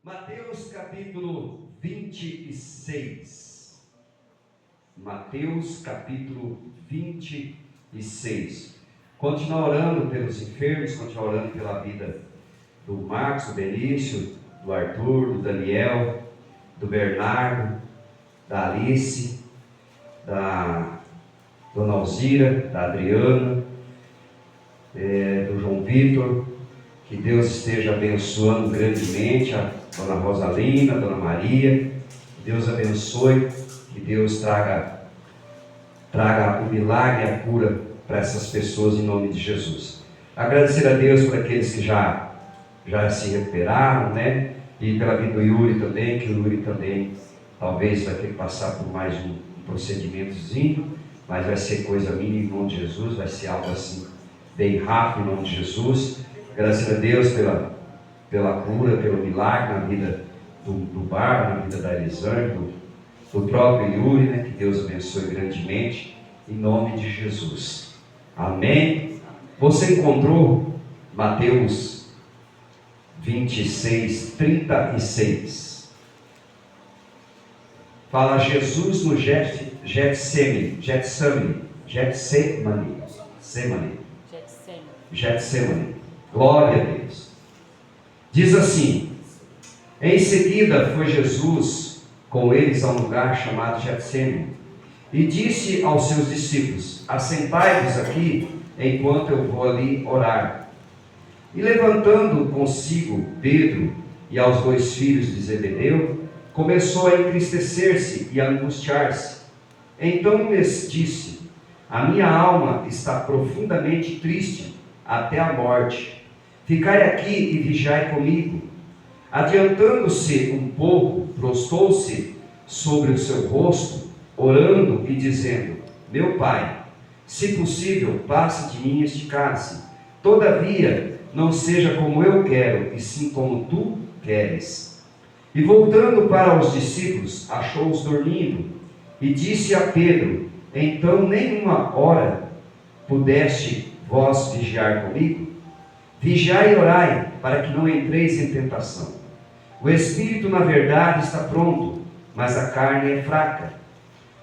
Mateus capítulo 26. Mateus capítulo 26. Continua orando pelos enfermos, continua orando pela vida do Marcos, do Benício, do Arthur, do Daniel, do Bernardo, da Alice, da Dona Alzira, da Adriana, do João Vitor. Que Deus esteja abençoando grandemente a Dona Rosalina, a Dona Maria. Que Deus abençoe, que Deus traga o milagre e a cura para essas pessoas em nome de Jesus. Agradecer a Deus por aqueles que já se recuperaram, né? E pela vida do Yuri também, que o Yuri também talvez vai ter que passar por mais um procedimentozinho, mas vai ser coisa mínima em nome de Jesus, vai ser algo assim bem rápido em nome de Jesus. Agradecer a Deus pela cura, pelo milagre na vida do Bar, na vida da Elisângela, do próprio Yuri, né? Que Deus abençoe grandemente, em nome de Jesus. Amém? Você encontrou Mateus 26, 36. Fala Jesus no Getsemane. Glória a Deus. Diz assim: em seguida foi Jesus com eles a um lugar chamado Getsemane e disse aos seus discípulos: assentai-vos aqui enquanto eu vou ali orar. E levantando consigo Pedro e aos dois filhos de Zebedeu, começou a entristecer-se e a angustiar-se. Então lhes disse: a minha alma está profundamente triste até a morte. Ficai aqui e vigiai comigo. Adiantando-se um pouco, prostou-se sobre o seu rosto, orando e dizendo: meu Pai, se possível, passe de mim este cálice. Todavia, não seja como eu quero, e sim como tu queres. E voltando para os discípulos, achou-os dormindo, e disse a Pedro: então nenhuma hora pudeste vós vigiar comigo? Vigiai e orai, para que não entreis em tentação. O espírito, na verdade, está pronto, mas a carne é fraca.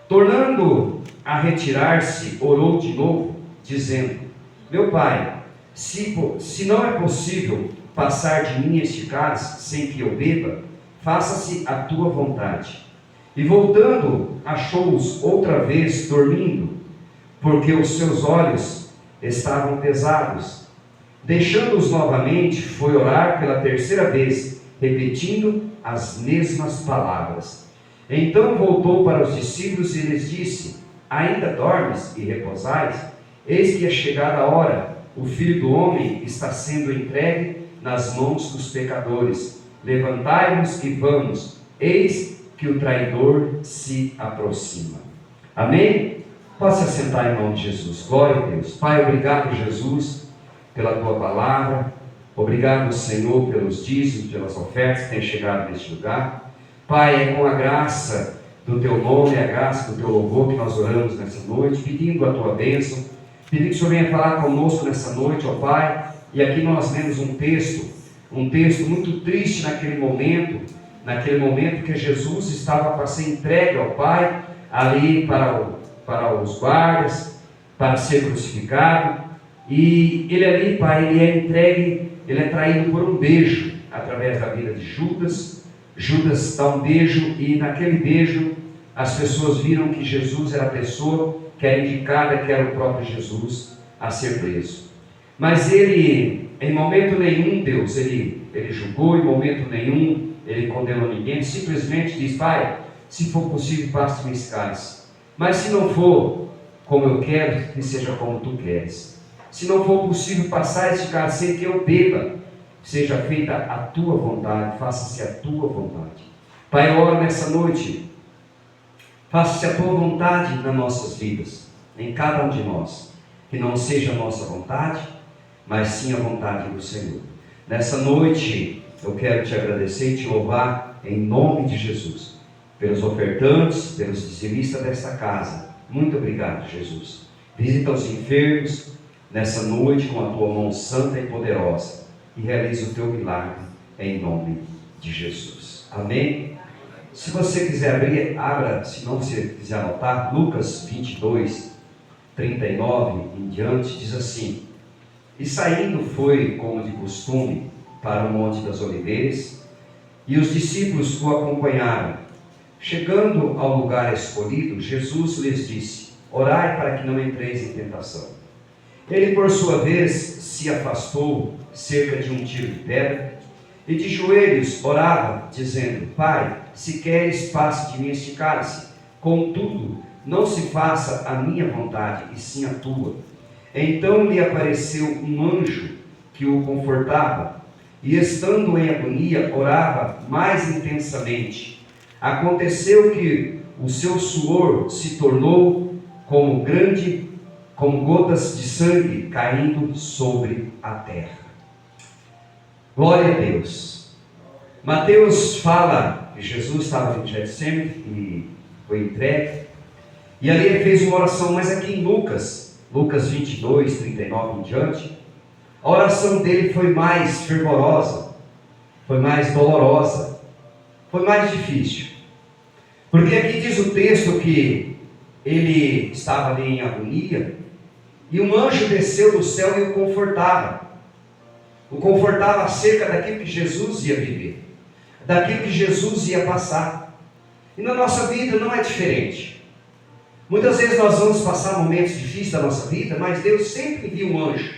Tornando a retirar-se, orou de novo, dizendo: meu Pai, se não é possível passar de mim este cálice sem que eu beba, faça-se a tua vontade. E voltando, achou-os outra vez dormindo, porque os seus olhos estavam pesados. Deixando-os novamente, foi orar pela terceira vez, repetindo as mesmas palavras. Então voltou para os discípulos e lhes disse: ainda dormes e repousais? Eis que é chegada a hora, o Filho do Homem está sendo entregue nas mãos dos pecadores. Levantai-vos e vamos, eis que o traidor se aproxima. Amém? Pode se assentar em nome de Jesus. Glória a Deus. Pai, obrigado, Jesus, pela tua palavra. Obrigado, Senhor, pelos dízimos, pelas ofertas que têm chegado neste lugar. Pai, é com a graça do teu nome, a graça do teu louvor que nós oramos nessa noite, pedindo a tua bênção, pedindo que o Senhor venha falar conosco nessa noite, ó Pai. E aqui nós lemos um texto muito triste naquele momento que Jesus estava para ser entregue ao Pai, ali para os guardas, para ser crucificado. E ele ali, Pai, ele é entregue, ele é traído por um beijo, através da vida de Judas. Judas dá um beijo, e naquele beijo as pessoas viram que Jesus era a pessoa que era indicada, que era o próprio Jesus a ser preso. Mas ele, em momento nenhum, Deus, ele julgou, em momento nenhum ele condenou ninguém. Ele simplesmente diz: Pai, se for possível, passe-me esse cálice. Mas se não for como eu quero, que seja como tu queres. Se não for possível passar este cálice sem que eu beba, seja feita a tua vontade, faça-se a tua vontade. Pai, eu oro nessa noite, faça-se a tua vontade nas nossas vidas, em cada um de nós, que não seja a nossa vontade, mas sim a vontade do Senhor. Nessa noite, eu quero te agradecer e te louvar em nome de Jesus, pelos ofertantes, pelos dizimistas desta casa. Muito obrigado, Jesus. Visita os enfermos nessa noite com a tua mão santa e poderosa, e realiza o teu milagre em nome de Jesus. Amém? Se você quiser abrir, abra. Se não, você quiser anotar, Lucas 22, 39 em diante, diz assim: E saindo foi, como de costume, para o Monte das Oliveiras, e os discípulos o acompanharam. Chegando ao lugar escolhido, Jesus lhes disse: Orai para que não entreis em tentação. Ele, por sua vez, se afastou cerca de um tiro de pedra, e de joelhos orava, dizendo: Pai, se queres, passe de mim este cálice. Contudo, não se faça a minha vontade, e sim a tua. Então lhe apareceu um anjo que o confortava, e estando em agonia, orava mais intensamente. Aconteceu que o seu suor se tornou como gotas de sangue caindo sobre a terra. Glória a Deus. Mateus fala que Jesus estava em Getsemane e foi entregue, e ali ele fez uma oração, mas aqui em Lucas 22, 39 em diante, a oração dele foi mais fervorosa, foi mais dolorosa, foi mais difícil. Porque aqui diz o texto que ele estava ali em agonia, e um anjo desceu do céu e o confortava. O confortava acerca daquilo que Jesus ia viver, daquilo que Jesus ia passar. E na nossa vida não é diferente. Muitas vezes nós vamos passar momentos difíceis da nossa vida, mas Deus sempre envia um anjo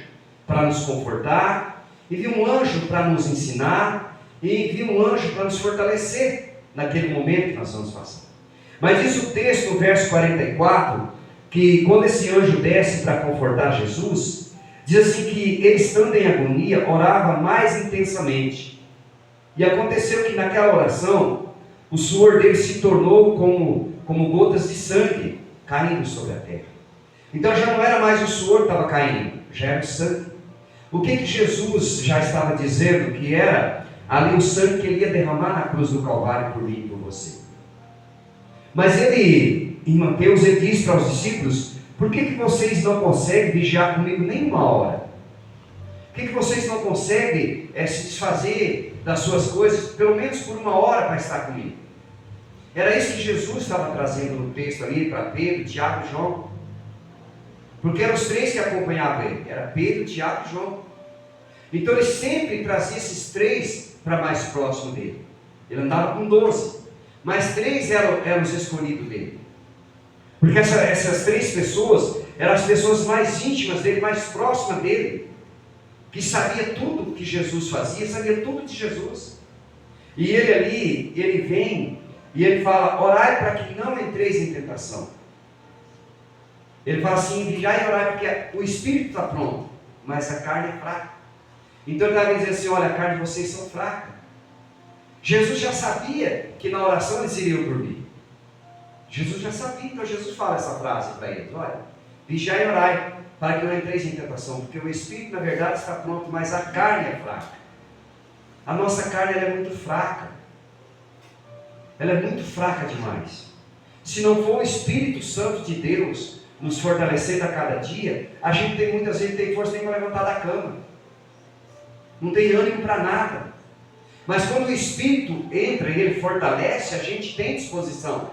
para nos confortar, envia um anjo para nos ensinar, e envia um anjo para nos fortalecer naquele momento que nós vamos passar. Mas diz o texto, no verso 44, que quando esse anjo desce para confortar Jesus, diz assim que ele, estando em agonia, orava mais intensamente. E aconteceu que naquela oração, o suor dele se tornou como gotas de sangue caindo sobre a terra. Então já não era mais o suor que estava caindo, já era o sangue. O que Jesus já estava dizendo? Que era ali o sangue que ele ia derramar na cruz do Calvário por mim e por você. Mas ele, em Mateus, ele diz para os discípulos: por que vocês não conseguem vigiar comigo nem uma hora? Por que vocês não conseguem se desfazer das suas coisas, pelo menos por uma hora, para estar comigo? Era isso que Jesus estava trazendo no texto ali para Pedro, Tiago e João. Porque eram os três que acompanhavam ele. Era Pedro, Tiago e João. Então ele sempre trazia esses três para mais próximo dele. Ele andava com 12. Mas 3 eram os escolhidos dele. Porque essas 3 pessoas eram as pessoas mais íntimas dele, mais próximas dele, que sabia tudo que Jesus fazia, sabia tudo de Jesus. E ele ali, ele vem e ele fala: orai para que não entreis em tentação. Ele fala assim: vigiai e orai, porque o espírito está pronto, mas a carne é fraca. Então ele estava dizendo assim: olha, a carne de vocês são fracas. Jesus já sabia que na oração eles iriam dormir. Jesus já sabia, então Jesus fala essa frase para eles: olha, vigiai e orai, para que não entreis em tentação, porque o espírito na verdade está pronto, mas a carne é fraca. A nossa carne ela é muito fraca. Ela é muito fraca demais. Se não for o Espírito Santo de Deus nos fortalecendo a cada dia, a gente muitas vezes não tem força nem para levantar da cama. Não tem ânimo para nada. Mas quando o Espírito entra e ele fortalece, a gente tem disposição.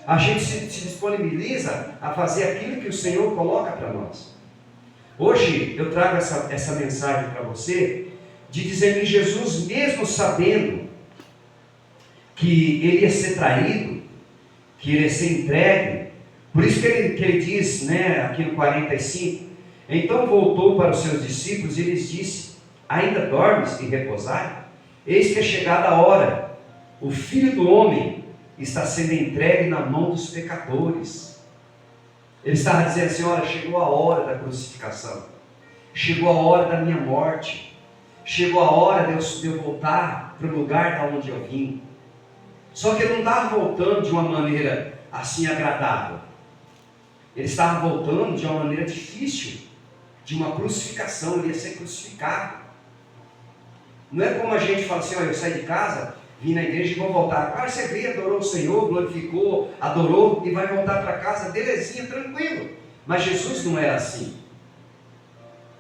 A gente se disponibiliza a fazer aquilo que o Senhor coloca para nós. Hoje eu trago essa mensagem para você, de dizer que Jesus, mesmo sabendo que ele ia ser traído, que ele ia ser entregue, por isso que ele diz, né, aqui no 45, então voltou para os seus discípulos e lhes disse: ainda dormes e repousai? Eis que é chegada a hora, o Filho do Homem está sendo entregue na mão dos pecadores. Ele estava dizendo assim: olha, chegou a hora da crucificação, chegou a hora da minha morte, chegou a hora de eu voltar para o lugar da onde eu vim. Só que ele não estava voltando de uma maneira assim agradável, ele estava voltando de uma maneira difícil, de uma crucificação. Ele ia ser crucificado. Não é como a gente fala assim: olha, eu saí de casa, vim na igreja e vou voltar. Claro, você veio, adorou o Senhor, glorificou, adorou e vai voltar para casa, belezinha, tranquilo. Mas Jesus não era assim.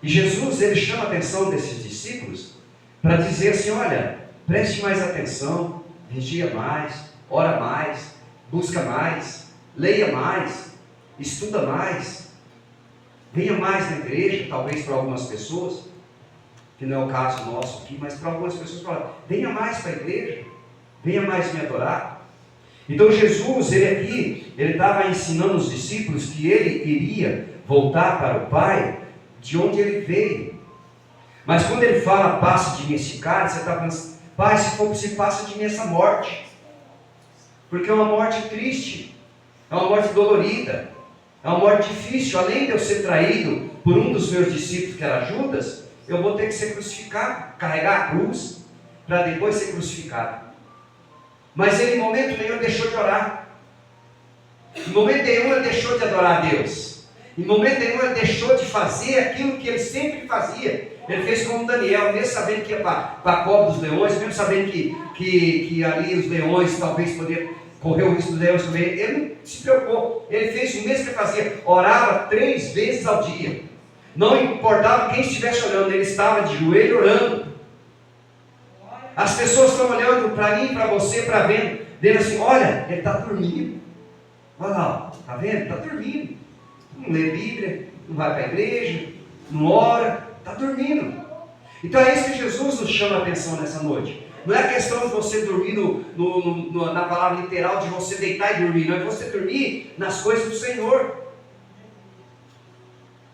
E Jesus, ele chama a atenção desses discípulos para dizer assim: olha, Preste mais atenção, vigia mais, ora mais, busca mais, leia mais, estuda mais, venha mais na igreja, talvez para algumas pessoas, que não é o caso nosso aqui, mas para algumas pessoas falam, venha mais para a igreja, venha mais me adorar. Então Jesus, ele estava ensinando os discípulos que ele iria voltar para o Pai, de onde ele veio. Mas quando ele fala, passe de mim esse cálice, você está falando, Pai, se for possível, passa de mim essa morte. Porque é uma morte triste, é uma morte dolorida, é uma morte difícil. Além de eu ser traído por um dos meus discípulos, que era Judas, eu vou ter que ser crucificado, carregar a cruz, para depois ser crucificado. Mas ele, em momento nenhum, deixou de orar. Em momento nenhum, ele deixou de adorar a Deus. Em momento nenhum, ele deixou de fazer aquilo que ele sempre fazia. Ele fez como Daniel, mesmo sabendo que ia para a cova dos leões, mesmo sabendo que ali os leões talvez poderiam correr o risco dos leões comer. Ele não se preocupou. Ele fez o mesmo que ele fazia. Orava 3 vezes ao dia. Não importava quem estivesse olhando, ele estava de joelho orando. As pessoas estão olhando para mim, para você, para vendo assim, olha, ele está dormindo. Olha lá, está vendo? Está dormindo. Não lê Bíblia, não vai para a igreja, não ora, está dormindo. Então é isso que Jesus nos chama a atenção nessa noite. Não é a questão de você dormir na palavra literal, de você deitar e dormir, não é você dormir nas coisas do Senhor.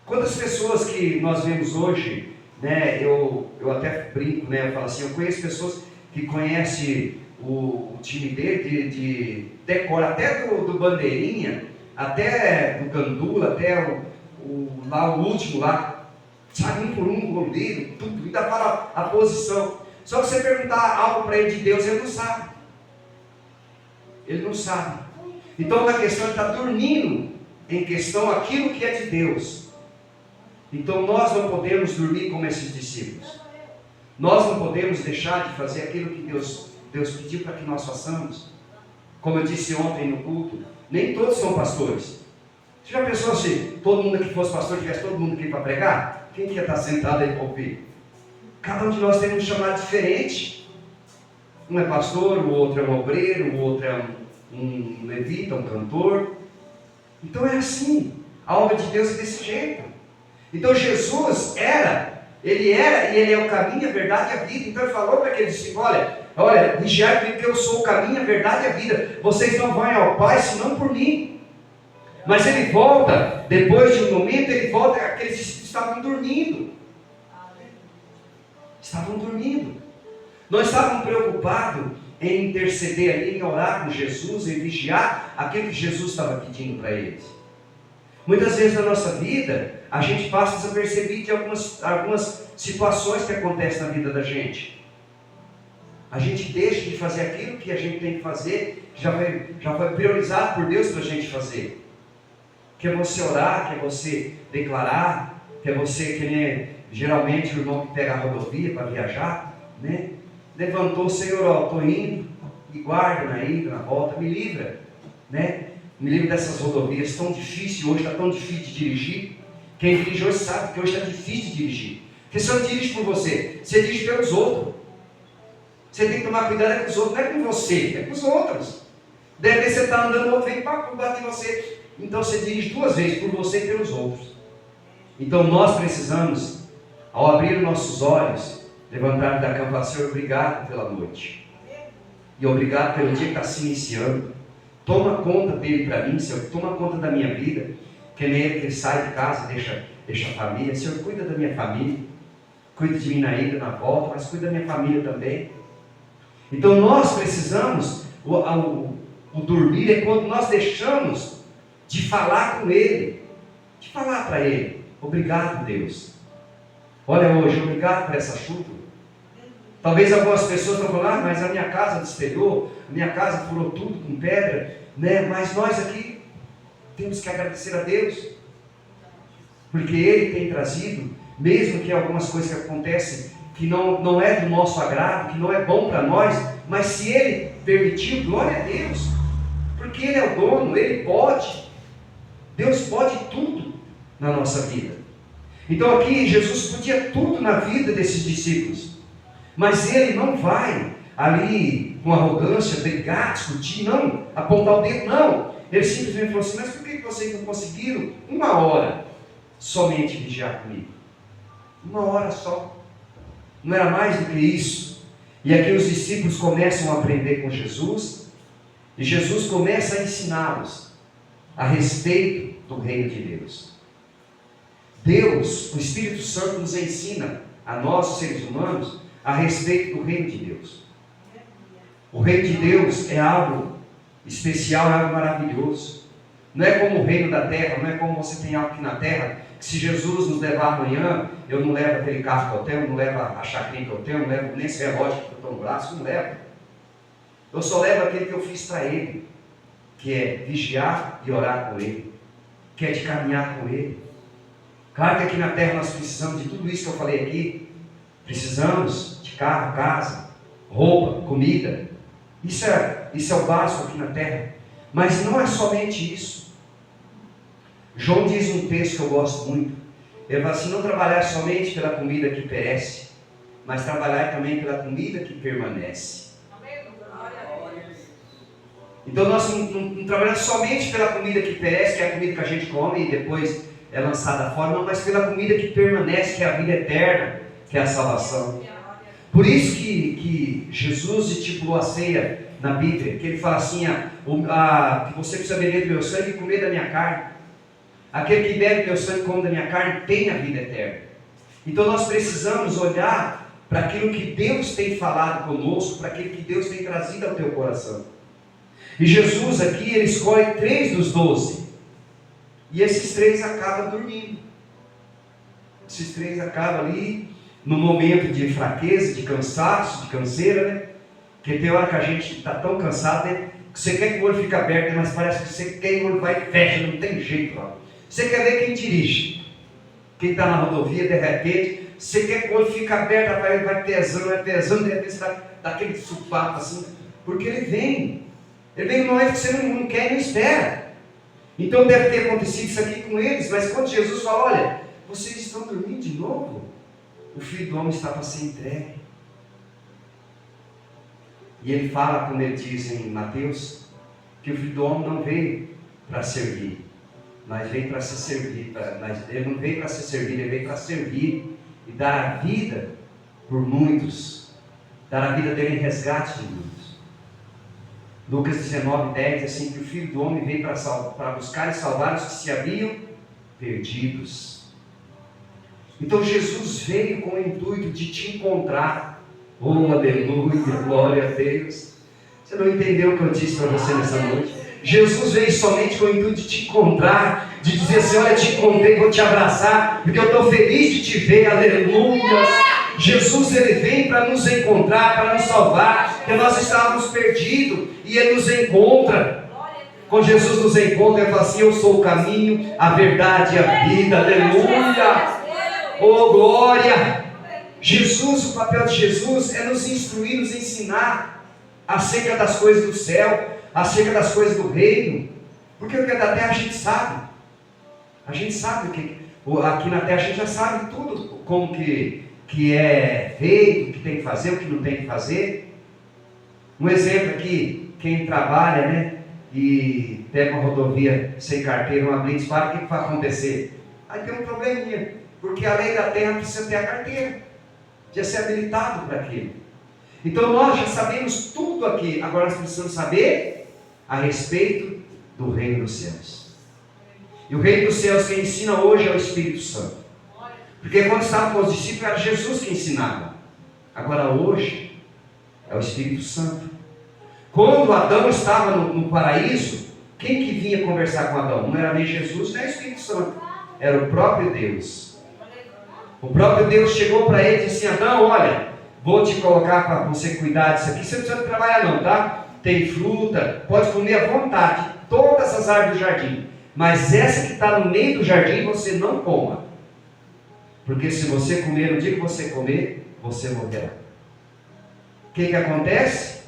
Quantas pessoas que nós vemos hoje, né, eu até brinco, né, eu falo assim, eu conheço pessoas que conhecem o time dele, de decora, até do Bandeirinha, até do Gandula, até lá o último lá, sabe, um por um, o goleiro, tudo, ainda fala a posição. Só que você perguntar algo para ele de Deus, ele não sabe. Ele não sabe. Então a questão, ele está dormindo em questão aquilo que é de Deus. Então nós não podemos dormir como esses discípulos. Nós não podemos deixar de fazer aquilo que Deus pediu para que nós façamos. Como eu disse ontem no culto, nem todos são pastores. Você já pensou se todo mundo que fosse pastor tivesse todo mundo aqui para pregar? Quem que ia estar sentado aí para ouvir? Cada um de nós tem um chamado diferente. Um é pastor, o outro é um obreiro, o outro é um levita, um cantor. Então é assim. A obra de Deus é desse jeito. Então Jesus ele era e ele é o caminho, a verdade e a vida. Então ele falou para aqueles discípulos, olha, vigiai porque eu sou o caminho, a verdade e a vida. Vocês não vão ao Pai senão por mim. Mas ele volta, depois de um momento, ele volta, aqueles discípulos estavam dormindo. Estavam dormindo. Não estavam preocupados em interceder ali, em orar com Jesus, em vigiar aquilo que Jesus estava pedindo para eles. Muitas vezes na nossa vida, a gente passa desapercebido de algumas situações que acontecem na vida da gente. A gente deixa de fazer aquilo que a gente tem que fazer, já foi priorizado por Deus para a gente fazer. Que é você orar, que é você declarar, que é você, que nem geralmente o irmão que pega a rodovia para viajar, né? Levantou, Senhor, ó, estou indo, me guarda na ida, na volta, me livra, né? Me livra dessas rodovias tão difíceis, hoje está tão difícil de dirigir. Quem dirige hoje sabe que hoje está difícil de dirigir. Porque você não dirige por você, você dirige pelos outros. Você tem que tomar cuidado com os outros, não é com você, é com os outros. De repente você está andando, o outro vem para bater em você. Então você dirige 2 vezes, por você e pelos outros. Então nós precisamos, ao abrir nossos olhos, levantar da cama e falar, Senhor, obrigado pela noite. E obrigado pelo dia que está se iniciando. Toma conta dele para mim, Senhor, toma conta da minha vida. Que nem ele que sai de casa, deixa a família. Senhor, cuida da minha família. Cuida de mim na ida, na volta, mas cuida da minha família também. Então nós precisamos, o dormir é quando nós deixamos de falar com Ele, de falar para Ele, obrigado Deus, olha hoje, obrigado por essa chuva. Talvez algumas pessoas estão falando, mas a minha casa destelhou, a minha casa furou tudo com pedra, né? Mas nós aqui temos que agradecer a Deus, porque Ele tem trazido, mesmo que algumas coisas que acontecem, que não é do nosso agrado, que não é bom para nós, mas se Ele permitiu, glória a Deus, porque Ele é o dono, Ele pode, Deus pode tudo na nossa vida. Então aqui Jesus podia tudo na vida desses discípulos, mas Ele não vai ali com arrogância, brigar, discutir, não, apontar o dedo, não. Ele simplesmente falou assim: mas por que vocês não conseguiram uma hora somente vigiar comigo? Uma hora só. Não era mais do que isso. E aqui os discípulos começam a aprender com Jesus, e Jesus começa a ensiná-los a respeito do reino de Deus. Deus, o Espírito Santo, nos ensina a nós, seres humanos, a respeito do reino de Deus. O reino de Deus é algo especial, é algo maravilhoso. Não é como o reino da terra, não é como você tem algo aqui na terra, que se Jesus nos levar amanhã, eu não levo aquele carro que eu tenho, não levo a chacrinha que eu tenho, não levo nem esse relógio que eu estou no braço, não levo. Eu só levo aquele que eu fiz para Ele, que é vigiar e orar com Ele, que é de caminhar com Ele. Claro que aqui na terra nós precisamos de tudo isso que eu falei aqui. Precisamos de carro, casa, roupa, comida. Isso é o básico aqui na terra. Mas não é somente isso. João diz um texto que eu gosto muito. Ele fala assim: não trabalhar somente pela comida que perece, mas trabalhar também pela comida que permanece. Então nós não trabalhamos somente pela comida que perece, que é a comida que a gente come e depois é lançada fora, não, mas pela comida que permanece, que é a vida eterna, que é a salvação. Por isso que Jesus estipulou a ceia na Bíblia, que ele fala assim: que você precisa beber do meu sangue e comer da minha carne. Aquele que bebe do meu sangue e come da minha carne tem a vida eterna. Então nós precisamos olhar para aquilo que Deus tem falado conosco, para aquilo que Deus tem trazido ao teu coração. E Jesus aqui, ele escolhe 3 dos 12. E esses 3 acabam dormindo. Esses 3 acabam ali no momento de fraqueza, de cansaço, de canseira, né? Porque tem hora que a gente está tão cansado, né? Que você quer que o olho fique aberto, mas parece que você quer que o olho vai e fecha, não tem jeito lá. Você quer ver quem dirige. Quem está na rodovia, de repente, você quer que o olho fique aberto, vai pesando, de repente você dá aquele supapo assim, porque ele vem no momento que você não quer e não espera. Então deve ter acontecido isso aqui com eles, mas quando Jesus fala: olha, vocês estão dormindo de novo, o Filho do Homem está para ser entregue. E ele fala, como ele diz em Mateus, que o Filho do Homem não veio para servir, mas veio para ser servido. Mas ele não veio para ser servido, ele veio para servir e dar a vida por muitos, dar a vida dele em resgate de muitos. Lucas 19:10 diz assim: que o Filho do Homem veio para buscar e salvar os que se haviam perdidos. Então Jesus veio com o intuito de te encontrar. Oh, aleluia, glória a Deus. Você não entendeu o que eu disse para você nessa noite? Jesus veio somente com o intuito de te encontrar, de dizer assim: olha, te encontrei, vou te abraçar, porque eu estou feliz de te ver, aleluia. Jesus, ele vem para nos encontrar, para nos salvar, porque nós estávamos perdidos e ele nos encontra. Quando Jesus nos encontra, ele fala assim: eu sou o caminho, a verdade e a vida, aleluia. Oh, glória. Jesus, o papel de Jesus é nos instruir, nos ensinar acerca das coisas do céu, acerca das coisas do reino, porque o que é da terra a gente sabe o que aqui na terra a gente já sabe tudo, como que é feito, o que tem que fazer, o que não tem que fazer. Um exemplo aqui: quem trabalha, né, e pega uma rodovia sem carteira, uma blitz, para o que vai acontecer? Aí tem um probleminha, porque a lei da terra precisa ter a carteira, já ser habilitado para aquilo. Então nós já sabemos tudo aqui, agora nós precisamos saber a respeito do reino dos céus. E o reino dos céus quem ensina hoje é o Espírito Santo. Porque quando estava com os discípulos era Jesus que ensinava. Agora hoje é o Espírito Santo. Quando Adão estava no paraíso, quem que vinha conversar com Adão? Não era nem Jesus, nem o Espírito Santo. Era o próprio Deus. O próprio Deus chegou para ele e disse assim: Adão, olha, vou te colocar para você cuidar disso aqui. Você não precisa trabalhar não, tá? Tem fruta, pode comer à vontade, todas as árvores do jardim. Mas essa que está no meio do jardim, você não coma. Porque se você comer, no dia que você comer, você morrerá. O que acontece?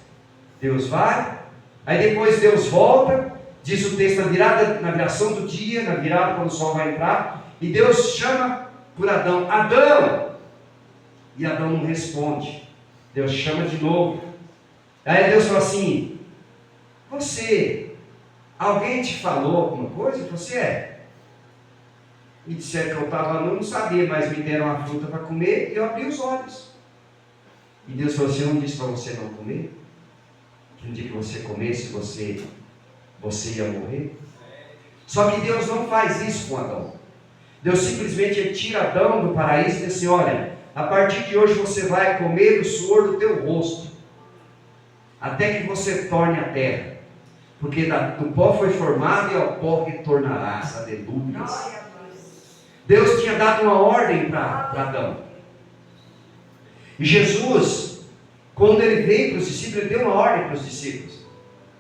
Deus vai, aí depois Deus volta, diz o texto, na viração do dia, na virada quando o sol vai entrar, e Deus chama por Adão: Adão! E Adão não responde. Deus chama de novo. Aí Deus falou assim: alguém te falou alguma coisa? Você é? Me disseram que eu estava nu, não sabia, mas me deram uma fruta para comer e eu abri os olhos. E Deus falou assim: eu não disse para você não comer? Que no dia que você comesse, você ia morrer? Só que Deus não faz isso com Adão. Deus simplesmente tira Adão do paraíso e diz assim: olha, a partir de hoje você vai comer o suor do teu rosto, até que você torne a terra, porque do pó foi formado e ao pó retornarás. Aleluia. Deus tinha dado uma ordem para Adão. E Jesus, quando ele veio para os discípulos, ele deu uma ordem para os discípulos: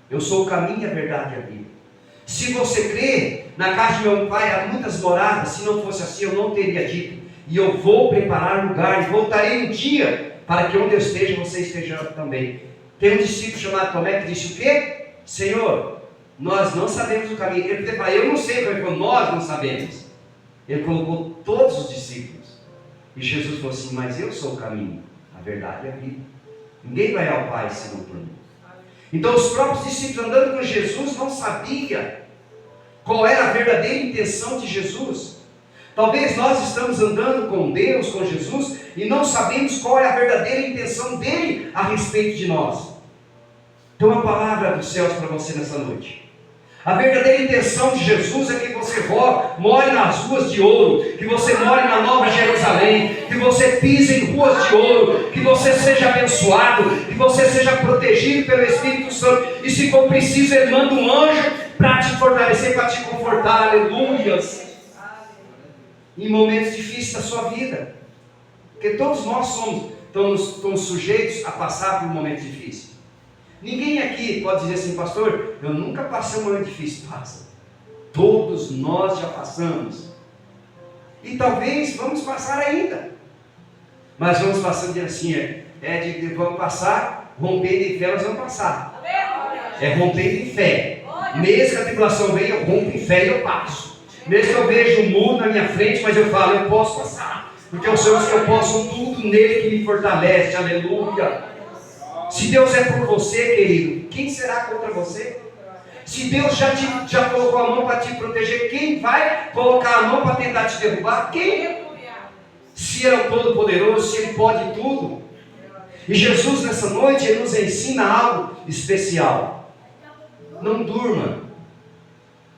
eu sou o caminho, a verdade e a vida. Se você crê, na casa de meu pai há muitas moradas, se não fosse assim eu não teria dito. E eu vou preparar lugar, e voltarei um dia, para que onde eu esteja, você esteja também. Tem um discípulo chamado Tomé que disse o quê? Senhor, nós não sabemos o caminho. Ele falou: eu não sei, ele falou: nós não sabemos. Ele colocou todos os discípulos. E Jesus falou assim: mas eu sou o caminho, a verdade e a vida. Ninguém vai ao Pai senão por mim. Então os próprios discípulos andando com Jesus não sabiam qual era a verdadeira intenção de Jesus. Talvez nós estamos andando com Deus, com Jesus, e não sabemos qual é a verdadeira intenção dele a respeito de nós. Então uma palavra dos céus para você nessa noite. A verdadeira intenção de Jesus é que você more nas ruas de ouro, que você more na Nova Jerusalém, que você pise em ruas de ouro, que você seja abençoado, que você seja protegido pelo Espírito Santo, e se for preciso ele manda um anjo para te fortalecer, para te confortar. Aleluias. Em momentos difíceis da sua vida, porque todos nós estamos sujeitos a passar por um momento difícil. Ninguém aqui pode dizer assim: pastor, eu nunca passei um momento difícil. Passa. Todos nós já passamos. E talvez vamos passar ainda. Mas vamos passando assim, vamos passar, rompendo em fé, nós vamos passar. É rompendo em fé. Mesmo que a tribulação venha, eu rompo em fé e eu passo. Mesmo que eu veja um muro na minha frente, mas eu falo: eu posso passar. Porque eu sei que eu posso tudo nele que me fortalece. Aleluia. Se Deus é por você, querido, quem será contra você? Se Deus já colocou a mão para te proteger, quem vai colocar a mão para tentar te derrubar? Quem? Se Ele é o Todo-Poderoso, se Ele pode tudo. E Jesus nessa noite, Ele nos ensina algo especial. Não durma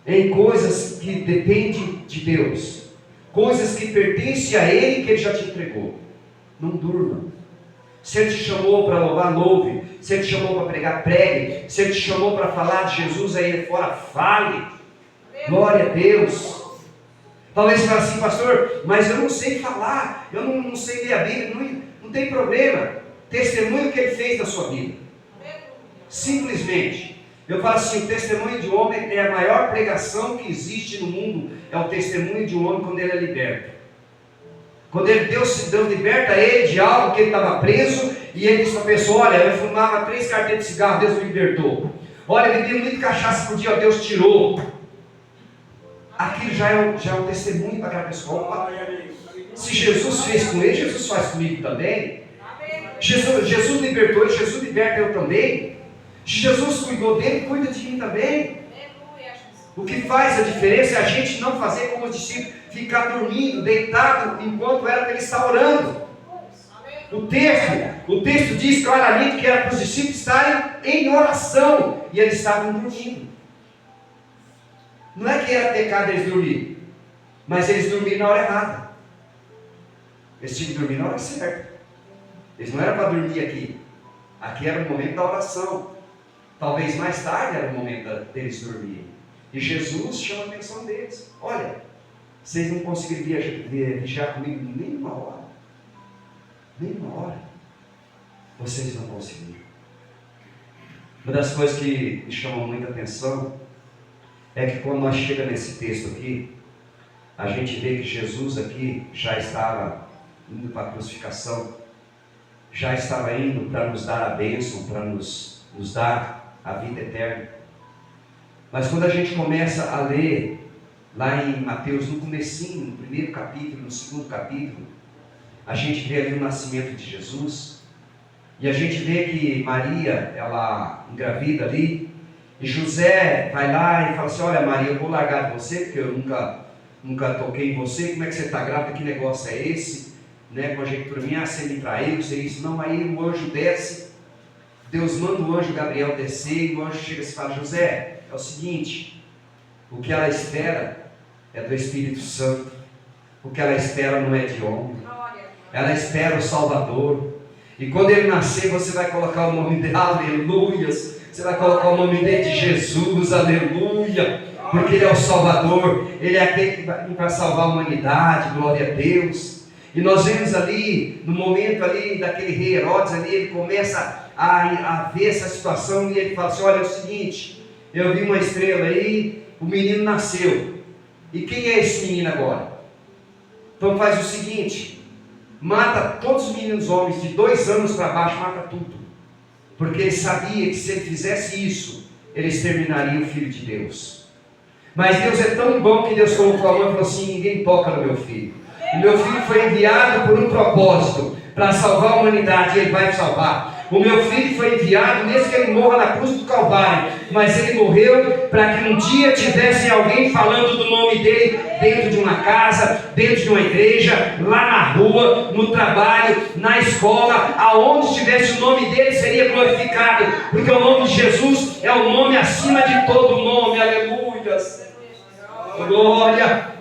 em coisas que dependem de Deus, coisas que pertencem a Ele, que Ele já te entregou. Não durma. Se Ele te chamou para louvar, louve. Se Ele te chamou para pregar, pregue. Se Ele te chamou para falar de Jesus aí fora, fale. Glória a Deus. Talvez você fale assim: pastor, mas eu não sei falar, eu não sei ler a Bíblia. Não tem problema. Testemunho que Ele fez na sua vida. Simplesmente. Eu falo assim: o testemunho de um homem é a maior pregação que existe no mundo. É o testemunho de um homem quando ele é liberto. Quando Deus liberta ele de algo que ele estava preso, e ele disse para a pessoa: olha, eu fumava 3 carteiras de cigarro, Deus me libertou. Olha, eu bebia muito cachaça por dia, Deus tirou. Aquilo já é um testemunho para aquela pessoa. Opa, se Jesus fez com ele, Jesus faz comigo também. Jesus libertou ele, Jesus liberta eu também. Se Jesus cuidou dele, cuida de mim também. O que faz a diferença é a gente não fazer como os discípulos, ficar dormindo, deitado, enquanto era para ele estar orando. O texto diz claramente que era para os discípulos estarem em oração, e eles estavam dormindo. Não é que era pecado eles dormirem, mas eles dormiram na hora errada. Eles tinham que dormir na hora certa. Eles não eram para dormir aqui. Aqui era o momento da oração. Talvez mais tarde era o momento deles dormirem. E Jesus chama a atenção deles: olha, vocês não conseguiram vigiar comigo nem uma hora. Nem uma hora. Vocês não conseguiram. Uma das coisas que me chama muita atenção é que quando nós chegamos nesse texto aqui, a gente vê que Jesus aqui já estava indo para a crucificação, já estava indo para nos dar a bênção, para nos dar a vida eterna. Mas quando a gente começa a ler lá em Mateus, no comecinho, no primeiro capítulo, no segundo capítulo, a gente vê ali o nascimento de Jesus. E a gente vê que Maria, ela engravida ali, e José vai lá e fala assim: olha Maria, eu vou largar de você, porque eu nunca toquei em você, como é que você está grávida, que negócio é esse? Né, conjectura minha, você me traiu, você isso. Não, aí o anjo desce, Deus manda o anjo Gabriel descer, e o anjo chega e fala: José, é o seguinte, o que ela espera é do Espírito Santo, o que ela espera não é de homem, ela espera o Salvador, e quando ele nascer você vai colocar o nome dele, aleluias, você vai colocar o nome dele de Jesus, aleluia, porque ele é o Salvador, ele é aquele que vai salvar a humanidade, glória a Deus. E nós vemos ali, no momento ali daquele rei Herodes ali, ele começa a ver essa situação e ele fala assim: olha, é o seguinte, eu vi uma estrela aí, o menino nasceu, e quem é esse menino agora? Então faz o seguinte, mata todos os meninos homens de 2 anos para baixo, mata tudo, porque ele sabia que se ele fizesse isso, ele exterminaria o Filho de Deus. Mas Deus é tão bom que Deus colocou a mão e falou assim: ninguém toca no meu filho. O meu filho foi enviado por um propósito, para salvar a humanidade, e ele vai salvar. O meu filho foi enviado, mesmo que ele morra na cruz do Calvário, mas ele morreu para que um dia tivesse alguém falando do nome dele dentro de uma casa, dentro de uma igreja, lá na rua, no trabalho, na escola, aonde estivesse o nome dele seria glorificado, porque o nome de Jesus é o nome acima de todo nome, aleluia, glória.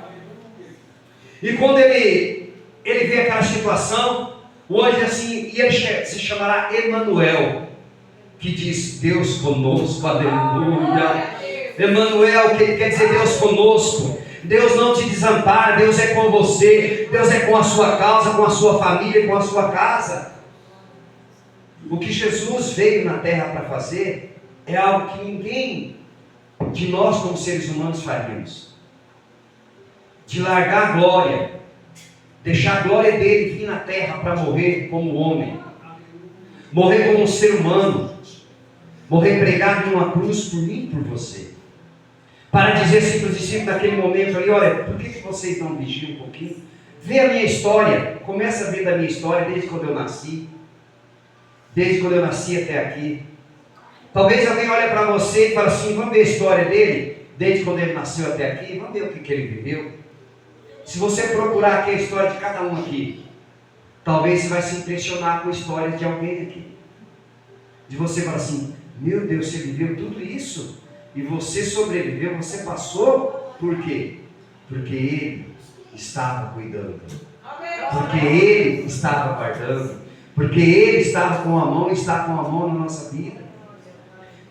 E quando ele vê aquela situação, o anjo diz assim, e ele se chamará Emanuel, que diz Deus conosco, aleluia. Emanuel, que quer dizer Deus conosco. Deus não te desampara, Deus é com você, Deus é com a sua causa, com a sua família, com a sua casa. O que Jesus veio na terra para fazer é algo que ninguém de nós como seres humanos faríamos. De largar a glória, deixar a glória dele vir na terra para morrer como homem, morrer como um ser humano, morrer pregado numa cruz por mim e por você, para dizer assim para os discípulos naquele momento ali: olha, por que vocês não vigiam um pouquinho? Vê a minha história, começa a ver da minha história desde quando eu nasci, até aqui. Talvez alguém olhe para você e fale assim: vamos ver a história dele, desde quando ele nasceu até aqui, vamos ver o que ele viveu. Se você procurar aqui a história de cada um aqui, talvez você vai se impressionar com a história de alguém aqui. De você falar assim: meu Deus, você viveu tudo isso? E você sobreviveu, você passou? Por quê? Porque Ele estava cuidando. Porque Ele estava guardando. Porque Ele estava com a mão e está com a mão na nossa vida.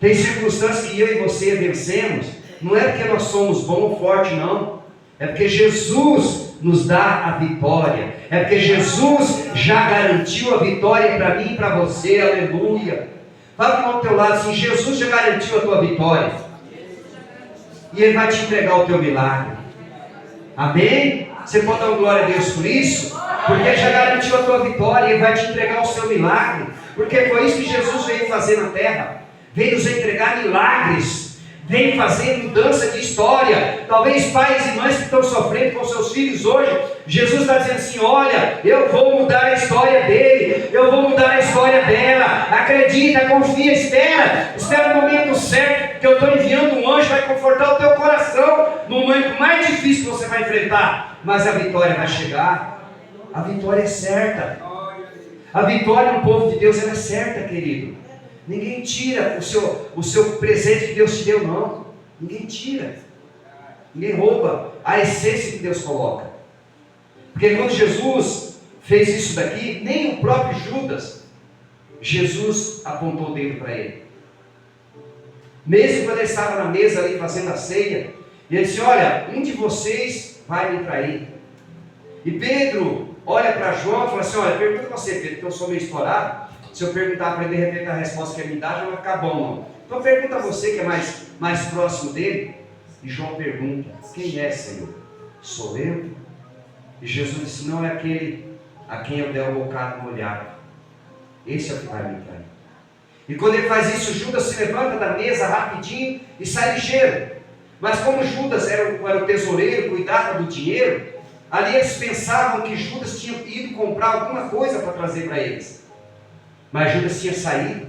Tem circunstâncias que eu e você vencemos, não é porque nós somos bons ou fortes, não. É porque Jesus nos dá a vitória. É porque Jesus já garantiu a vitória para mim e para você. Aleluia. Fala para o teu lado assim: Jesus já garantiu a tua vitória. E Ele vai te entregar o teu milagre. Amém? Você pode dar glória a Deus por isso? Porque Ele já garantiu a tua vitória. Ele vai te entregar o seu milagre. Porque foi isso que Jesus veio fazer na terra. Veio nos entregar milagres. Vem fazer mudança de história. Talvez pais e mães que estão sofrendo com seus filhos hoje, Jesus está dizendo assim: olha, eu vou mudar a história dele, eu vou mudar a história dela. Acredita, confia, espera o momento certo, que eu estou enviando um anjo, vai confortar o teu coração no momento mais difícil que você vai enfrentar, mas a vitória vai chegar. A vitória é certa. A vitória no povo de Deus, ela é certa, querido. Ninguém tira o seu presente que Deus te deu, não. Ninguém tira. Ninguém rouba a essência que Deus coloca. Porque quando Jesus fez isso daqui, nem o próprio Judas, Jesus apontou o dedo para ele. Mesmo quando ele estava na mesa ali fazendo a ceia, e ele disse: olha, um de vocês vai me trair. E Pedro olha para João e fala assim: olha, pergunta para você, Pedro, que eu sou meio estourado. Se eu perguntar para ele, de repente a resposta que ele me dá já não vai ficar bom, não. Então pergunta a você que é mais próximo dele. E João pergunta: quem é, Senhor? Sou eu? E Jesus disse: não é aquele a quem eu der o bocado molhado. Esse é o que vai me trair. E quando ele faz isso, Judas se levanta da mesa rapidinho e sai ligeiro. Mas como Judas era o tesoureiro, cuidava do dinheiro, ali eles pensavam que Judas tinha ido comprar alguma coisa para trazer para eles. Mas Judas tinha saído,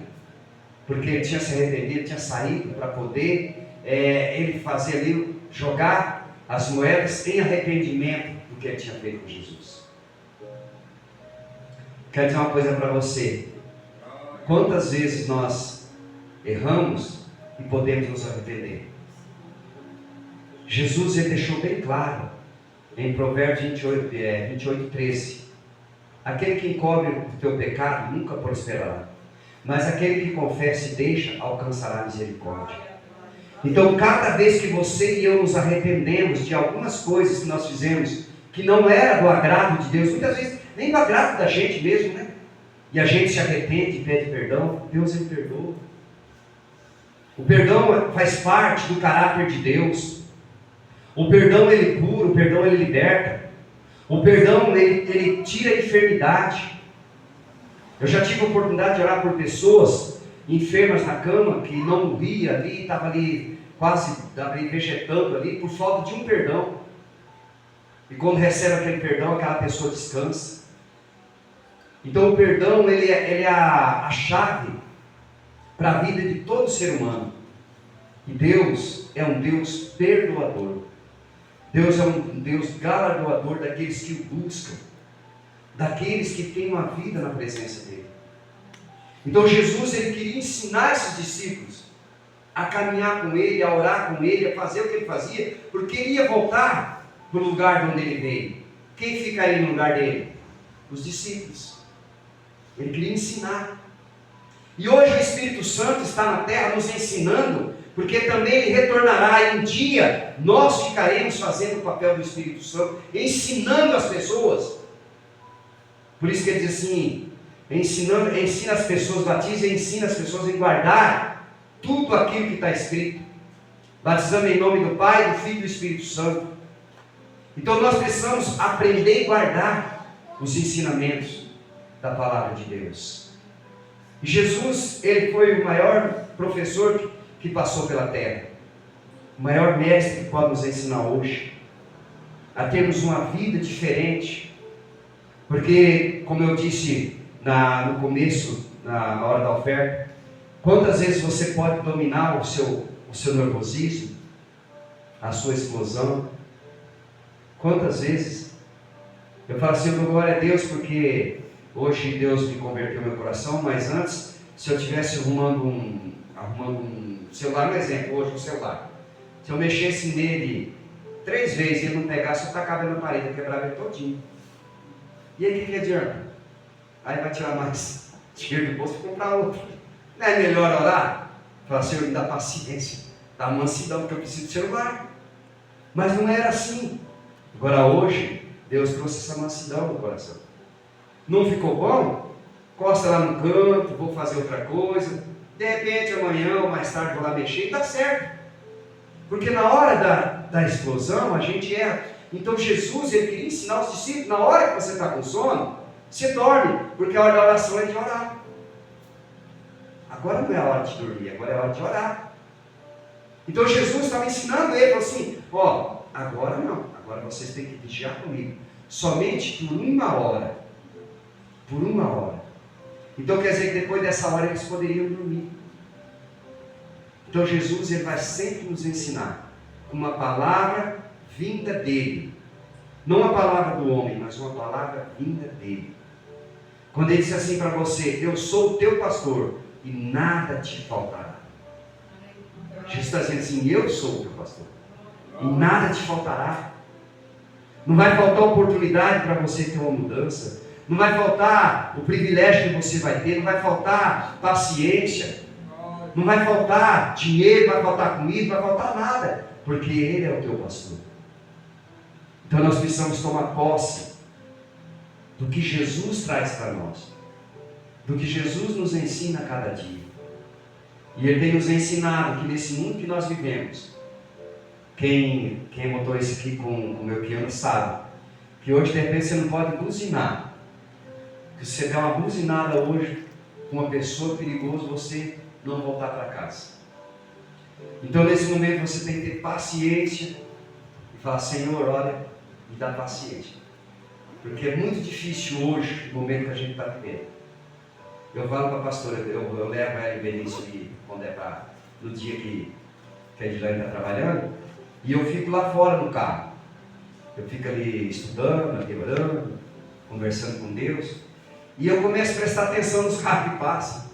porque ele tinha se arrependido, tinha saído para poder ele fazer ali, jogar as moedas em arrependimento do que ele tinha feito com Jesus. Quero dizer uma coisa para você. Quantas vezes nós erramos e podemos nos arrepender? Jesus ele deixou bem claro em Provérbios 28:13. Aquele que encobre o teu pecado nunca prosperará, mas aquele que confessa e deixa alcançará misericórdia. Então, cada vez que você e eu nos arrependemos de algumas coisas que nós fizemos que não era do agrado de Deus, muitas vezes nem do agrado da gente mesmo, né? E a gente se arrepende e pede perdão, Deus ele perdoa. O perdão faz parte do caráter de Deus. O perdão ele cura, o perdão ele liberta. O perdão ele tira a enfermidade. Eu já tive a oportunidade de orar por pessoas enfermas na cama, que não morria ali, estava ali quase vegetando ali, por falta de um perdão. E quando recebe aquele perdão, aquela pessoa descansa. Então o perdão ele é a chave para a vida de todo ser humano. E Deus é um Deus perdoador. Deus é um Deus galardoador daqueles que o buscam, daqueles que têm uma vida na presença dele. Então Jesus ele queria ensinar esses discípulos a caminhar com ele, a orar com ele, a fazer o que ele fazia, porque ele ia voltar para o lugar de onde ele veio. Quem ficaria no lugar dele? Os discípulos. Ele queria ensinar. E hoje o Espírito Santo está na terra nos ensinando, porque também ele retornará e um dia nós ficaremos fazendo o papel do Espírito Santo, ensinando as pessoas. Por isso que ele diz assim, ensina as pessoas, batiza e ensina as pessoas a guardar tudo aquilo que está escrito, batizando em nome do Pai, do Filho e do Espírito Santo. Então nós precisamos aprender e guardar os ensinamentos da palavra de Deus. E Jesus, ele foi o maior professor que passou pela terra, o maior mestre que pode nos ensinar hoje a termos uma vida diferente, porque, como eu disse no começo, na hora da oferta, quantas vezes você pode dominar o seu nervosismo, a sua explosão? Quantas vezes? Eu falo assim, glória a Deus, porque hoje Deus me converteu no meu coração, mas antes, se eu estivesse arrumando um celular, um exemplo, hoje um celular, se eu mexesse nele 3 vezes e ele não pegasse, eu tacava ele na parede, eu quebrava ele todinho. E aí o que adianta? Aí vai tirar mais dinheiro do bolso e comprar outro. Não é melhor orar? Falar, Senhor, me dá paciência, dá mansidão, porque eu preciso do celular. Mas não era assim. Agora hoje, Deus trouxe essa mansidão no coração. Não ficou bom? Costa lá no canto, vou fazer outra coisa. De repente amanhã ou mais tarde vou lá mexer e dá certo. Porque na hora da explosão a gente erra. Então Jesus ele queria ensinar os discípulos, na hora que você está com sono, você dorme, porque a hora da oração é de orar. Agora não é a hora de dormir, agora é a hora de orar. Então Jesus estava ensinando ele, falou assim, agora não, agora vocês têm que vigiar comigo, somente por 1 hora. Por 1 hora. Então quer dizer que depois dessa hora eles poderiam dormir. Então Jesus ele vai sempre nos ensinar uma palavra vinda dele. Não a palavra do homem, mas uma palavra vinda dele. Quando ele diz assim para você, eu sou o teu pastor e nada te faltará. Jesus está dizendo assim, eu sou o teu pastor e nada te faltará. Não vai faltar oportunidade para você ter uma mudança. Não vai faltar o privilégio que você vai ter, não vai faltar paciência, não vai faltar dinheiro, não vai faltar comida, não vai faltar nada, porque Ele é o teu pastor. Então nós precisamos tomar posse do que Jesus traz para nós, do que Jesus nos ensina a cada dia. E Ele tem nos ensinado que nesse mundo que nós vivemos, quem botou isso aqui com o meu piano sabe, que hoje de repente você não pode buzinar. Que se você der uma buzinada hoje com uma pessoa perigosa, você não voltar para casa. Então nesse momento você tem que ter paciência e falar, Senhor, olha, me dá paciência. Porque é muito difícil hoje, no momento que a gente está vivendo. Eu falo para a pastora, eu levo ela e o Benício ali, quando é no dia que a Edilane está trabalhando, e eu fico lá fora no carro. Eu fico ali estudando, ali orando, conversando com Deus, e eu começo a prestar atenção nos carros que passam.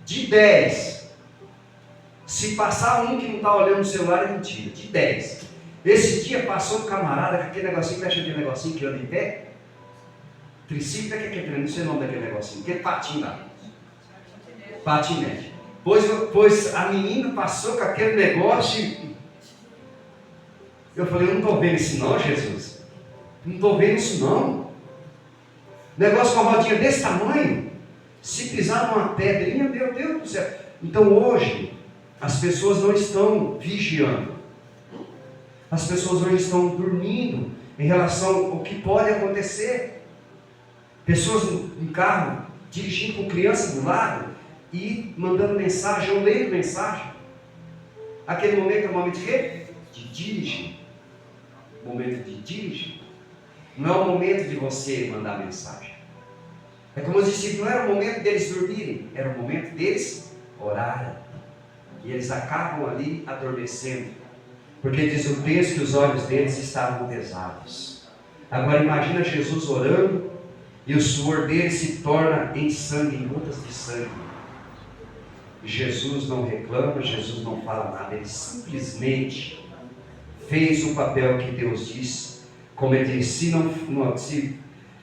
De 10, se passar um que não está olhando no celular, é mentira. De 10. Esse dia passou um camarada com aquele negocinho, fecha aquele negocinho que anda em pé. Triciclo é aquele, não sei o nome daquele negocinho, aquele patinho lá. Patinete. Pois a menina passou com aquele negócio e eu falei, eu não estou vendo isso não, Jesus. Não estou vendo isso não. Negócio com uma rodinha desse tamanho. Se pisar numa pedrinha, meu Deus do céu. Então hoje, as pessoas não estão vigiando. As pessoas hoje estão dormindo em relação ao que pode acontecer. Pessoas em carro, dirigindo com criança do lado e mandando mensagem, ou lendo mensagem. Aquele momento é o momento de quê? De dirigir. Momento de dirigir. Não é o momento de você mandar mensagem. É como os discípulos, não era o momento deles dormirem, era o momento deles orarem. E eles acabam ali adormecendo. Porque diz o texto que os olhos deles estavam pesados. Agora imagina Jesus orando e o suor dele se torna em sangue, em gotas de sangue. Jesus não reclama, Jesus não fala nada, ele simplesmente fez o papel que Deus disse, como ele disse,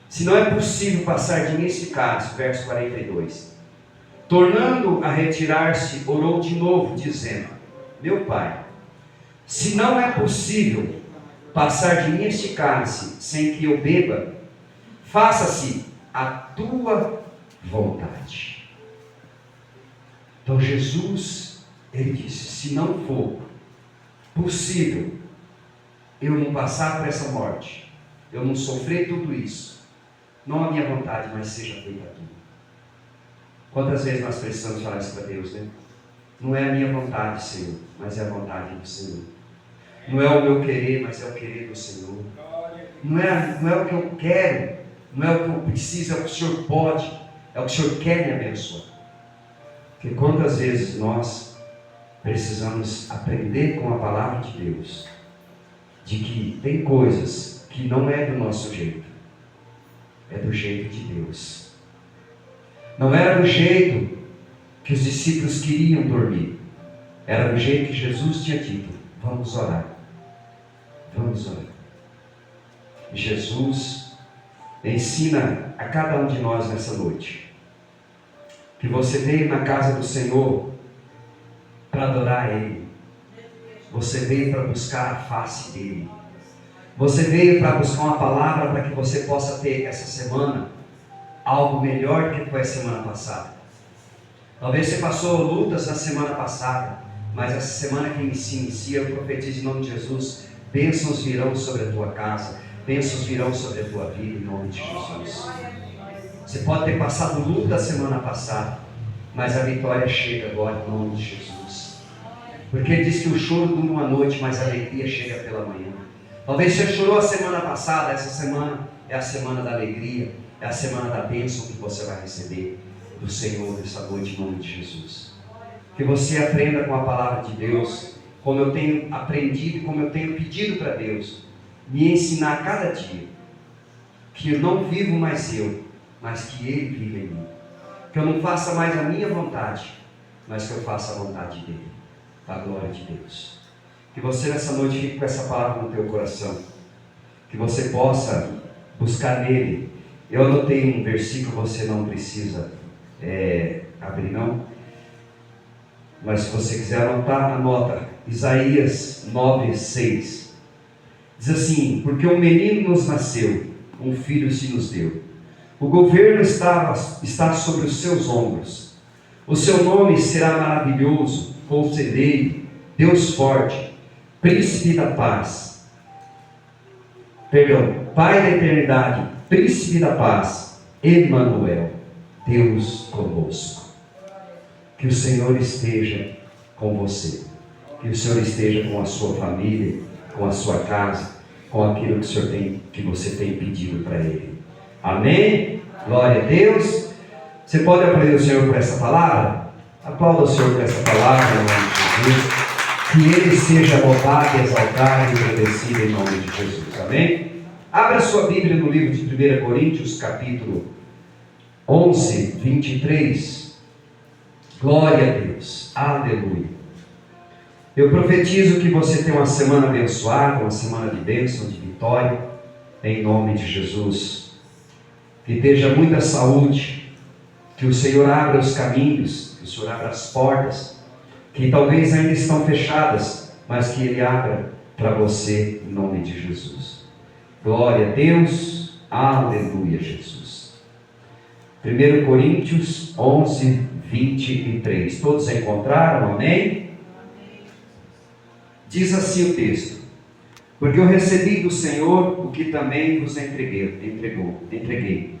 se não é possível passar de mim esse cálice, verso 42. Tornando a retirar-se, orou de novo, dizendo, meu Pai, se não é possível passar de mim este cálice sem que eu beba, faça-se a tua vontade. Então Jesus, ele disse, se não for possível eu não passar por essa morte, eu não sofrer tudo isso, não a minha vontade, mas seja feita a tua. Quantas vezes nós precisamos falar isso para Deus, né? Não é a minha vontade, Senhor, mas é a vontade do Senhor. Não é o meu querer, mas é o querer do Senhor. Não é o que eu quero, não é o que eu preciso, é o que o Senhor pode, é o que o Senhor quer me abençoar. Porque quantas vezes nós precisamos aprender com a palavra de Deus, de que tem coisas que não é do nosso jeito, é do jeito de Deus. Não era do jeito que os discípulos queriam dormir, era do jeito que Jesus tinha dito, vamos orar, vamos orar. E Jesus ensina a cada um de nós nessa noite, que você veio na casa do Senhor para adorar Ele, você veio para buscar a face dEle, você veio para buscar uma palavra para que você possa ter essa semana algo melhor do que foi a semana passada. Talvez você passou lutas na semana passada, mas essa semana que se inicia, eu profetizo em nome de Jesus, bênçãos virão sobre a tua casa, bênçãos virão sobre a tua vida, em nome de Jesus. Você pode ter passado luta a semana passada, mas a vitória chega agora, em nome de Jesus. Porque ele diz que o choro dura uma noite, mas a alegria chega pela manhã. Talvez você chorou a semana passada, essa semana é a semana da alegria, é a semana da bênção que você vai receber do Senhor nessa noite, em nome de Jesus. Que você aprenda com a palavra de Deus, como eu tenho aprendido e como eu tenho pedido para Deus, me ensinar a cada dia, que eu não vivo mais eu, mas que Ele vive em mim. Que eu não faça mais a minha vontade, mas que eu faça a vontade dEle, para a glória de Deus. Que você nessa noite fique com essa palavra no teu coração, que você possa buscar nele. Eu anotei um versículo, você não precisa abrir não, mas se você quiser anotar, anota. Isaías 9:6 diz assim, porque um menino nos nasceu, um filho se nos deu, o governo está sobre os seus ombros, o seu nome será maravilhoso, conselheiro, Deus forte, príncipe da paz, Pai da eternidade, príncipe da paz, Emanuel, Deus conosco. Que o Senhor esteja com você, que o Senhor esteja com a sua família, com a sua casa, com aquilo que você tem pedido para Ele. Amém? Glória a Deus. Você pode aplaudir o Senhor por essa palavra? Aplauda o Senhor por essa palavra, em nome de Jesus. Que Ele seja louvado, exaltado e agradecido em nome de Jesus. Amém? Abra sua Bíblia no livro de 1 Coríntios, capítulo 11, 23. Glória a Deus. Aleluia. Eu profetizo que você tenha uma semana abençoada, uma semana de bênção, de vitória, em nome de Jesus. Que esteja muita saúde, que o Senhor abra os caminhos, que o Senhor abra as portas, que talvez ainda estão fechadas, mas que Ele abra para você, em nome de Jesus. Glória a Deus, aleluia, Jesus. 1 Coríntios 11, 23. Todos encontraram? Amém? Diz assim o texto: porque eu recebi do Senhor o que também vos entreguei.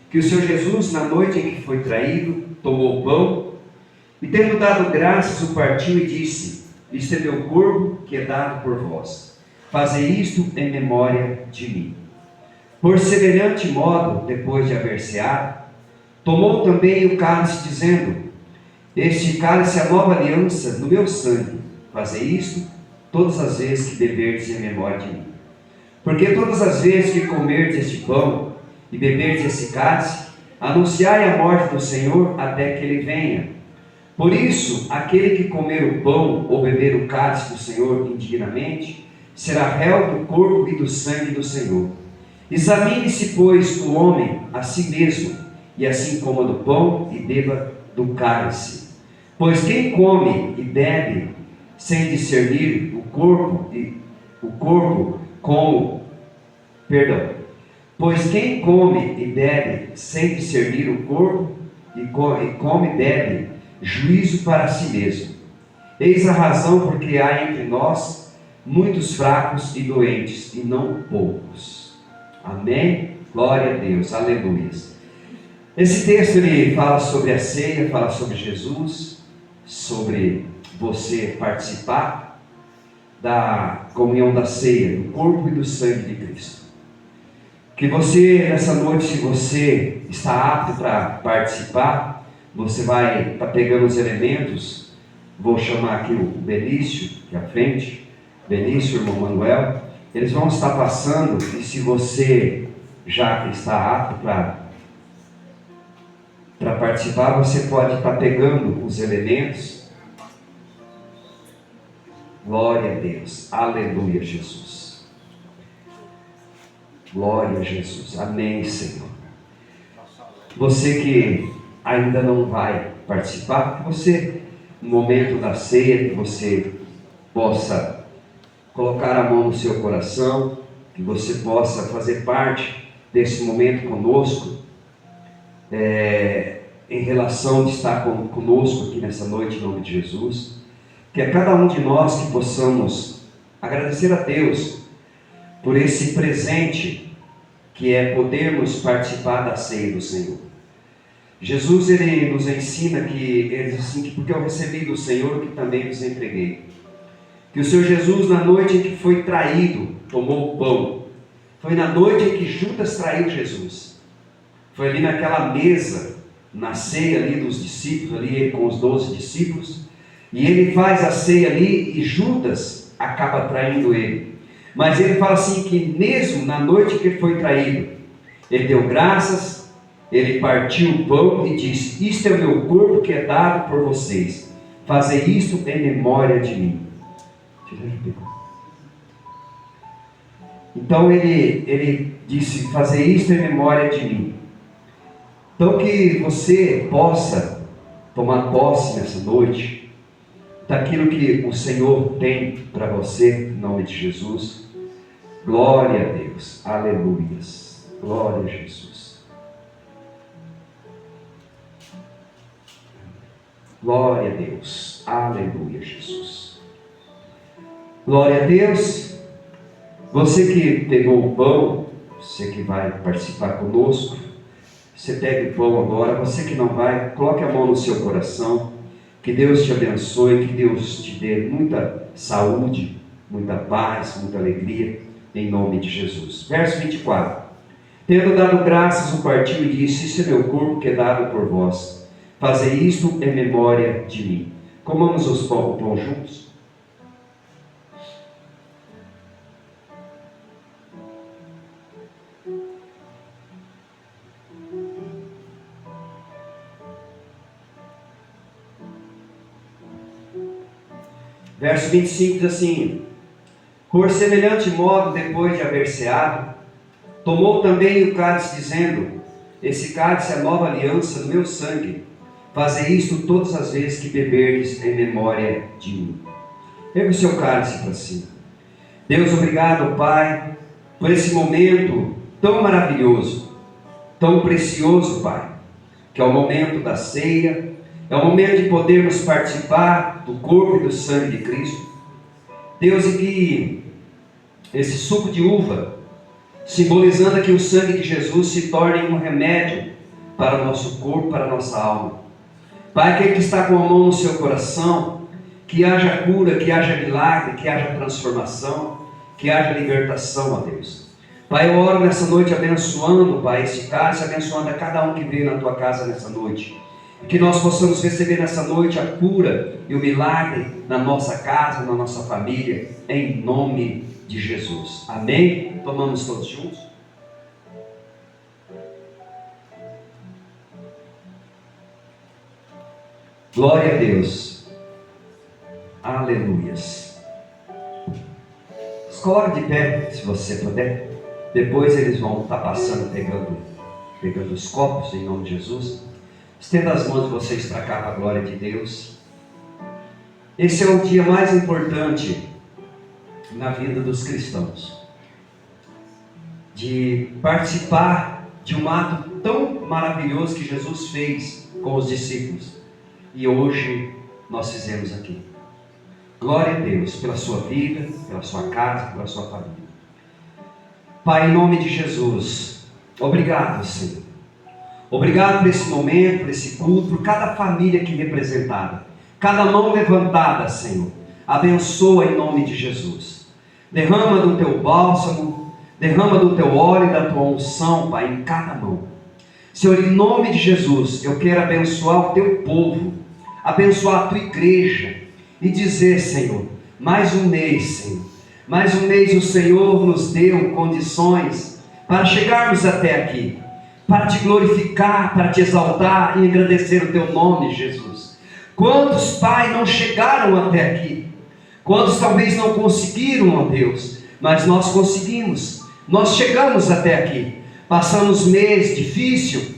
Que o Senhor Jesus, na noite em que foi traído, tomou o pão e, tendo dado graças, o partiu e disse: isto é meu corpo que é dado por vós. Fazei isto em memória de mim. Por semelhante modo, depois de haver ceado, tomou também o cálice, dizendo: este cálice é a nova aliança no meu sangue. Fazei isto todas as vezes que beberdes em memória de mim. Porque todas as vezes que comerdes este pão e beberdes esse cálice, anunciai a morte do Senhor até que Ele venha. Por isso, aquele que comer o pão ou beber o cálice do Senhor indignamente, será réu do corpo e do sangue do Senhor. Examine-se, pois, o homem a si mesmo, e assim coma do pão e beba do cálice. Pois quem come e bebe sem discernir Pois quem come e bebe sem discernir o corpo, e come e bebe juízo para si mesmo. Eis a razão porque há entre nós muitos fracos e doentes, e não poucos. Amém? Glória a Deus, aleluia. Esse texto ele fala sobre a ceia, fala sobre Jesus, sobre você participar da comunhão da ceia, do corpo e do sangue de Cristo. Que você, nessa noite, se você está apto para participar, você vai estar pegando os elementos. Vou chamar aqui o Benício, aqui à frente, Benício, irmão Manuel. Eles vão estar passando, e se você já está apto para participar, você pode estar pegando os elementos. Glória a Deus, aleluia, Jesus. Glória a Jesus, amém, Senhor. Você que ainda não vai participar, que você, no momento da ceia, que você possa colocar a mão no seu coração, que você possa fazer parte desse momento conosco, em relação de estar conosco aqui nessa noite, em nome de Jesus. Que a cada um de nós que possamos agradecer a Deus por esse presente que é podermos participar da ceia do Senhor. Jesus, Ele nos ensina que, Ele diz assim, que porque eu recebi do Senhor que também vos entreguei. Que o Senhor Jesus, na noite em que foi traído, tomou o pão. Foi na noite em que Judas traiu Jesus. Foi ali naquela mesa, na ceia ali dos discípulos, ali ele com os 12 discípulos, e ele faz a ceia ali e Judas acaba traindo ele. Mas ele fala assim que mesmo na noite que ele foi traído, ele deu graças, ele partiu o pão e disse: isto é o meu corpo que é dado por vocês, fazei isto em memória de mim. Então ele disse: fazei isto em memória de mim. Então que você possa tomar posse nessa noite daquilo que o Senhor tem para você, em nome de Jesus. Glória a Deus, aleluias, glória a Jesus. Glória a Deus, aleluia, Jesus. Glória a Deus. Você que pegou o pão, você que vai participar conosco, você pega o pão agora. Você que não vai, coloque a mão no seu coração. Que Deus te abençoe, que Deus te dê muita saúde, muita paz, muita alegria, em nome de Jesus. Verso 24. Tendo dado graças, o partiu e disse: Isso é meu corpo que é dado por vós. Fazei isto em memória de mim. Comamos o pão juntos. Verso 25 diz assim: Por semelhante modo, depois de haver ceado, tomou também o cálice, dizendo: Esse cálice é a nova aliança no meu sangue. Fazei isto todas as vezes que beberdes em memória de mim. Erga o seu cálice para cima. Deus, obrigado, Pai, por esse momento tão maravilhoso, tão precioso, Pai, que é o momento da ceia, é o momento de podermos participar do corpo e do sangue de Cristo. Deus, e que esse suco de uva, simbolizando aqui o sangue de Jesus, se torne um remédio para o nosso corpo, para a nossa alma. Pai, aquele que está com a mão no seu coração, que haja cura, que haja milagre, que haja transformação, que haja libertação, ó Deus. Pai, eu oro nessa noite abençoando, Pai, esse cálice, abençoando a cada um que veio na tua casa nessa noite. E que nós possamos receber nessa noite a cura e o milagre na nossa casa, na nossa família, em nome de Jesus. Amém? Tomamos todos juntos? Glória a Deus. Aleluias. Se coloque de pé, se você puder. Depois eles vão estar passando, pegando os copos, em nome de Jesus. Estenda as mãos de vocês para cá, para a glória de Deus. Esse é o dia mais importante na vida dos cristãos, de participar de um ato tão maravilhoso que Jesus fez com os discípulos, e hoje nós fizemos aqui. Glória a Deus pela sua vida, pela sua casa, pela sua família. Pai, em nome de Jesus, obrigado, Senhor. Obrigado por esse momento, por esse culto, por cada família aqui representada, cada mão levantada, Senhor. Abençoa em nome de Jesus. Derrama do teu bálsamo, derrama do teu óleo e da tua unção, Pai, em cada mão. Senhor, em nome de Jesus, eu quero abençoar o teu povo, abençoar a tua igreja e dizer, Senhor, mais um mês, Senhor, mais um mês o Senhor nos deu condições para chegarmos até aqui, para te glorificar, para te exaltar e engrandecer o teu nome, Jesus. Quantos, Pai, não chegaram até aqui? Quantos talvez não conseguiram, ó Deus, mas nós conseguimos, nós chegamos até aqui. Passamos meses difíceis,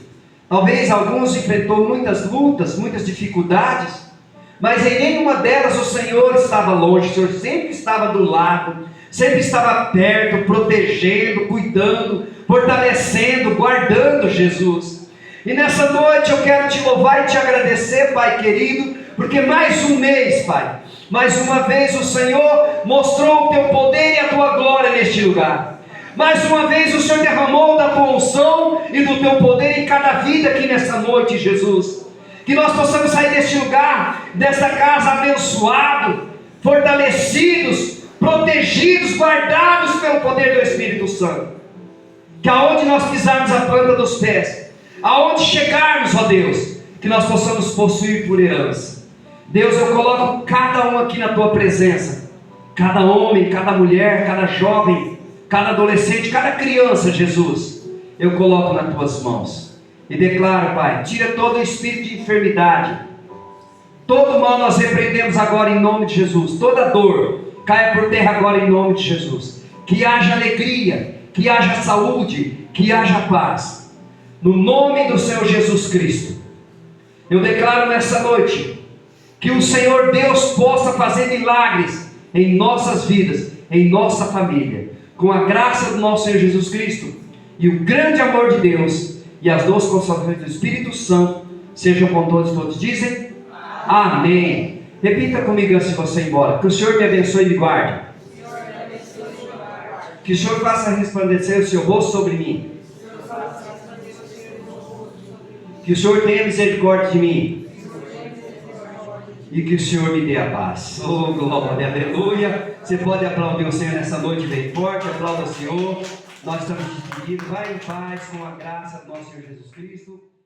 talvez alguns enfrentou muitas lutas, muitas dificuldades, mas em nenhuma delas o Senhor estava longe, o Senhor sempre estava do lado, sempre estava perto, protegendo, cuidando, fortalecendo, guardando, Jesus. E nessa noite eu quero te louvar e te agradecer, Pai querido, porque mais um mês, Pai, mais uma vez o Senhor mostrou o teu poder e a tua glória neste lugar. Mais uma vez o Senhor derramou da tua unção e do teu poder em cada vida aqui nessa noite, Jesus. Que nós possamos sair deste lugar, desta casa, abençoados, fortalecidos, protegidos, guardados pelo poder do Espírito Santo. Que aonde nós pisarmos a planta dos pés, aonde chegarmos, ó Deus, que nós possamos possuir por herança. Deus, eu coloco cada um aqui na tua presença, cada homem, cada mulher, cada jovem, cada adolescente, cada criança, Jesus, eu coloco nas tuas mãos e declaro, Pai, tira todo o espírito de enfermidade, todo mal nós repreendemos agora em nome de Jesus, toda dor caia por terra agora em nome de Jesus, que haja alegria, que haja saúde, que haja paz, no nome do Senhor Jesus Cristo. Eu declaro nessa noite que o Senhor Deus possa fazer milagres em nossas vidas, em nossa família, com a graça do nosso Senhor Jesus Cristo e o grande amor de Deus e as duas consolações do Espírito Santo sejam com todos dizem amém. Repita comigo antes de você ir embora: que o Senhor me abençoe e me guarde, que o Senhor faça resplandecer o seu rosto sobre mim, que o Senhor tenha misericórdia de mim e que o Senhor me dê a paz. Oh, glória, aleluia. Você pode aplaudir o Senhor nessa noite bem forte, aplauda o Senhor. Nós estamos despedidos. Vai em paz com a graça do nosso Senhor Jesus Cristo.